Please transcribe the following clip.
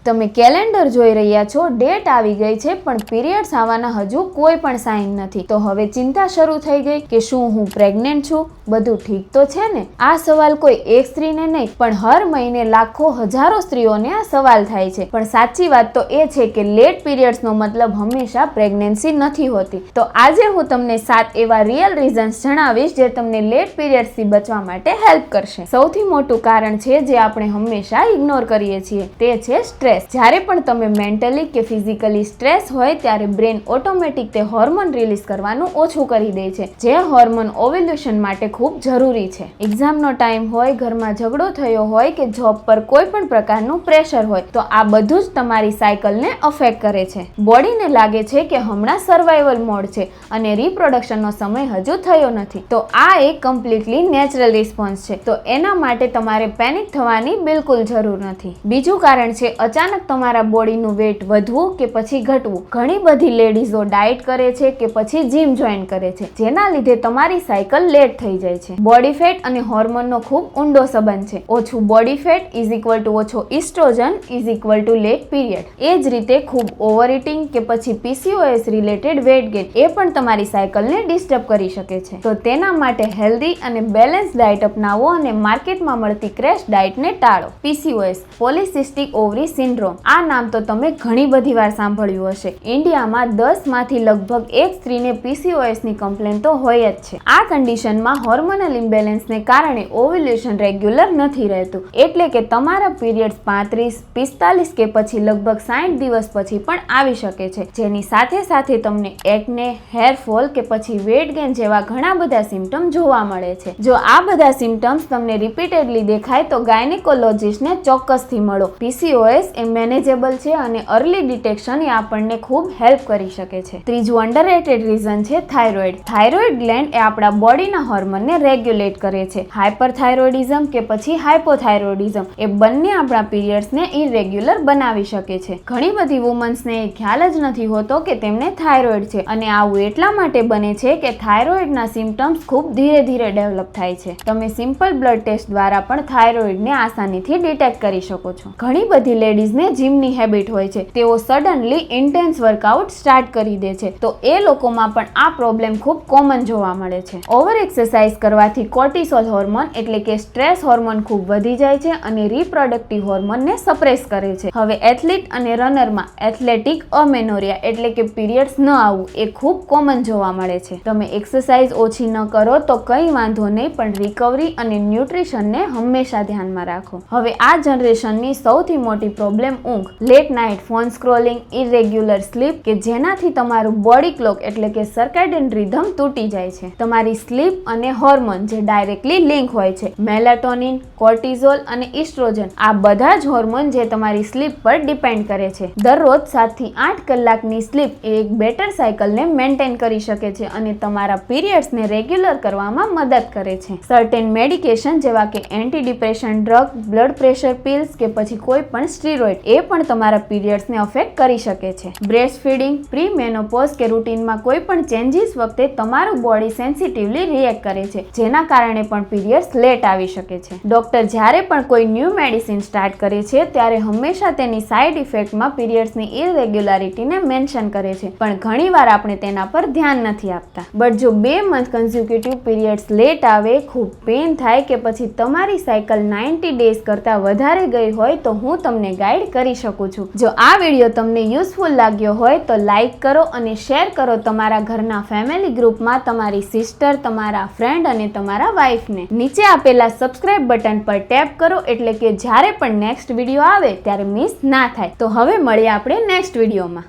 તમે કેલેન્ડર જોઈ રહ્યા છો, ડેટ આવી ગઈ છે પણ પીરિયડ્સ આવવાના હજુ કોઈ પણ સાઇન નથી. તો હવે ચિંતા શરૂ થઈ ગઈ કે શું હું પ્રેગ્નેન્ટ છું? બધું ઠીક તો છે ને? આ સવાલ કોઈ એક સ્ત્રીને નહીં પણ હર મહિને લાખો હજારો સ્ત્રીઓને આ સવાલ થાય છે. પણ સાચી વાત તો એ છે કે લેટ પીરિયડ્સનો મતલબ હંમેશા પ્રેગ્નન્સી નથી હોતી. તો આજે હું તમને 7 એવા રિયલ રીઝન્સ જણાવીશ જે તમને લેટ પીરિયડ્સથી બચવા માટે હેલ્પ કરશે. સૌથી મોટું કારણ છે જે આપણે હંમેશા ઇગ્નોર કરીએ છીએ, તે છે સ્ટ્રેસ. જ્યારે પણ તમે મેન્ટલી કે ફિઝિકલી સ્ટ્રેસ હોય ત્યારે બ્રેન ઓટોમેટિક તે હોર્મોન રિલીઝ કરવાનું ઓછું કરી દે છે, જે હોર્મોન ઓવ્યુલેશન માટે ખૂબ જરૂરી છે. એક્ઝામનો ટાઈમ હોય, ઘરમાં ઝઘડો થયો હોય કે જોબ પર કોઈ પણ પ્રકારનું પ્રેશર હોય, તો આ બધું જ તમારી સાયકલને અફેક્ટ કરે છે. બોડીને લાગે છે કે હમણાં સર્વાઈવલ મોડ છે અને રિપ્રોડક્શનનો સમય હજુ થયો નથી. તો આ એક કમ્પ્લીટલી નેચરલ રિસ્પોન્સ છે. તો એના માટે તમારે પેનિક થવાની બિલકુલ જરૂર નથી. બીજું કારણ છે અચાનક તમારા બોડીનું વેટ વધવું કે પછી ઘટવું. ઘણી બધી લેડીઝો ડાયટ કરે છે કે પછી જીમ જોઈન કરે છે, જેના લીધે તમારી સાયકલ લેટ થઈ જાય છે. બોડી ફેટ અને હોર્મોનનો ખૂબ ઊંડો સંબંધ છે. ઓછું body fat is equal to ઓછો estrogen is equal to late period. એ જ રીતે ખૂબ ઓવર ઇટિંગ કે પછી PCOS રિલેટેડ વેટ ગેઇન એ પણ તમારી સાયકલને ડિસ્ટર્બ કરી શકે છે. તો તેના માટે હેલ્ધી અને બેલેન્સ ડાયટ અપનાવો અને માર્કેટમાં મળતી ક્રેશ ડાયટને ટાળો. PCOS polycystic ovary syndrome. આ નામ તો તમે ઘણી બધી વાર સાંભળ્યું હશે. ઇન્ડિયામાં 10 માંથી લગભગ એક સ્ત્રીને PCOS ની કમ્પ્લેન તો હોય જ છે. આ કન્ડિશનમાં હોર્મોનલ ઇમ્બેલેન્સને કારણે ઓવ્યુલેશન રેગ્યુલર નથી રહેતું, એટલે કે તમારા પીરિયડ્સ 35, 45 કે પછી લગભગ 60 દિવસ પછી પણ આવી શકે છે, જેની સાથે સાથે તમને એકને, હેર ફોલ કે પછી વેટ ગેઇન જેવા ઘણા બધા સિમ્ટમ જોવા મળે છે. જો આ બધા સિમ્ટમ્સ તમને રિપીટેડલી દેખાય તો ગાયનેકોલોજીસ્ટને ચોક્કસથી મળો. PCOS એ મેનેજેબલ છે અને અર્લી ડિટેક્શન એ આપણને ખૂબ હેલ્પ કરી શકે છે. ત્રીજું અંડરરેટેડ રીઝન છે થાઇરોઇડ. થાઇરોઇડ ગ્લેન્ડ એ આપણા બોડીના હોર્મોનને રેગ્યુલેટ કરે છે. હાઇપરથાઇરોઇડિઝમ કે પછી હાઇપોથાઇરોઇડિઝમ એ બંને આપણા પીરિયડ્સને ઇરેગ્યુલર બનાવી શકે છે. ઘણી બધી વુમન્સને એ ખ્યાલ જ નથી હોતો કે તેમને થાઇરોઇડ છે, અને આવું એટલા માટે બને છે કે થાઇરોઇડના સિમ્ટમ્સ ખૂબ ધીરે ધીરે ડેવલપ થાય છે. તમે સિમ્પલ બ્લડ ટેસ્ટ દ્વારા પણ થાઇરોઇડને આસાનીથી ડિટેક્ટ કરી શકો છો. ઘણી બધી લેડીઝને જીમની હેબિટ હોય છે, તેઓ સડનલી ઇન્ટેન્સ વર્કઆઉટ સ્ટાર્ટ કરી દે છે, તો એ લોકોમાં પણ આ પ્રોબ્લેમ ખૂબ કોમન જોવા મળે છે. ઓવર એક્સરસાઇઝ કરવાથી કોર્ટિસોલ હોર્મોન એટલે કે સ્ટ્રેસ હોર્મોન ખૂબ વધી જાય છે અને રિપ્રોડક્ટિવ હોર્મોનને સપ્રેસ કરે છે. હવે એથ્લીટ અને રનરમાં એથ્લેટિક અમેનોરિયા એટલે કે પીરિયડ્સ ન આવવું એ ખૂબ કોમન જોવા મળે છે. તમે એક્સરસાઇઝ ઓછી ન કરો તો કંઈ વાંધો નહીં, પણ રિકવરી અને ન્યુટ્રિશનને હંમેશા ધ્યાનમાં રાખો. હવે આ જનરેશનની સૌથી મોટી પ્રોબ્લેમ ઊંઘ. Late night phone scrolling, irregular sleep કે જેનાથી તમારું બોડી ક્લોક એટલે કે સર્કેડિયન રિધમ તૂટી જાય છે. તમારી સ્લીપ અને હોર્મોન જે ડાયરેક્ટલી લિંક હોય છે, મેલાટોનિન, કોર્ટિઝોલ અને ઇસ્ટ્રોજન, આ બધા જ હોર્મોન જે તમારી સ્લીપ પર ડિપેન્ડ કરે છે. દરરોજ 7 થી 8 કલાકની સ્લીપ એ એક બેટર સાયકલને મેન્ટેન કરી શકે છે અને તમારા પીરિયડ્સને રેગ્યુલર કરવામાં મદદ કરે છે. સર્ટેન મેડિકેશન જેવા કે anti depression drug, blood pressure pills કે પછી કોઈ પણ સ્ટીરોઇડ એ પણ તમારા પીરિયડ્સને અફેક્ટ કરી શકે છે. બ્રેસ્ટ ફીડિંગ, પ્રી મેનોપોઝ કે રૂટીનમાં કોઈ પણ ચેન્જીસ વખતે તમારું બોડી સેન્સિટિવલી રિએક્ટ કરે છે, જેના કારણે પણ પીરિયડ્સ લેટ આવી શકે છે. ડોક્ટર જ્યારે પણ કોઈ ન્યૂ મેડિસિન સ્ટાર્ટ કરે છે ત્યારે હંમેશા તેની સાઇડ ઇફેક્ટમાં પીરિયડ્સની ઇરેગ્યુલારિટીને મેન્શન કરે છે, પણ ઘણીવાર આપણે તેના પર ધ્યાન નથી આપતા. બટ જો 2 મંથ કન્ઝ્યુકેટિવ પીરિયડ્સ લેટ આવે, ખૂબ પેઇન થાય કે પછી તમારી સાયકલ 90 ડેઝ કરતાં વધારે ગઈ હોય તો હું તમને ગાઈડ કરી શકું છું. જો આ વિડીયો તમને યુઝફુલ લાગ્યો હોય તો લાઈક કરો અને શેર કરો તમારા ઘરના ફેમિલી ગ્રુપમાં, તમારી સિસ્ટર, તમારા ફ્રેન્ડ અને તમારા વાઈફને. નીચે આપેલા સબસ્ક્રાઇબ બટન પર ટેપ કરો એટલે કે જ્યારે પણ નેક્સ્ટ વિડીયો આવે ત્યારે મિસ ના થાય. તો હવે મળીએ આપણે નેક્સ્ટ વિડીયોમાં.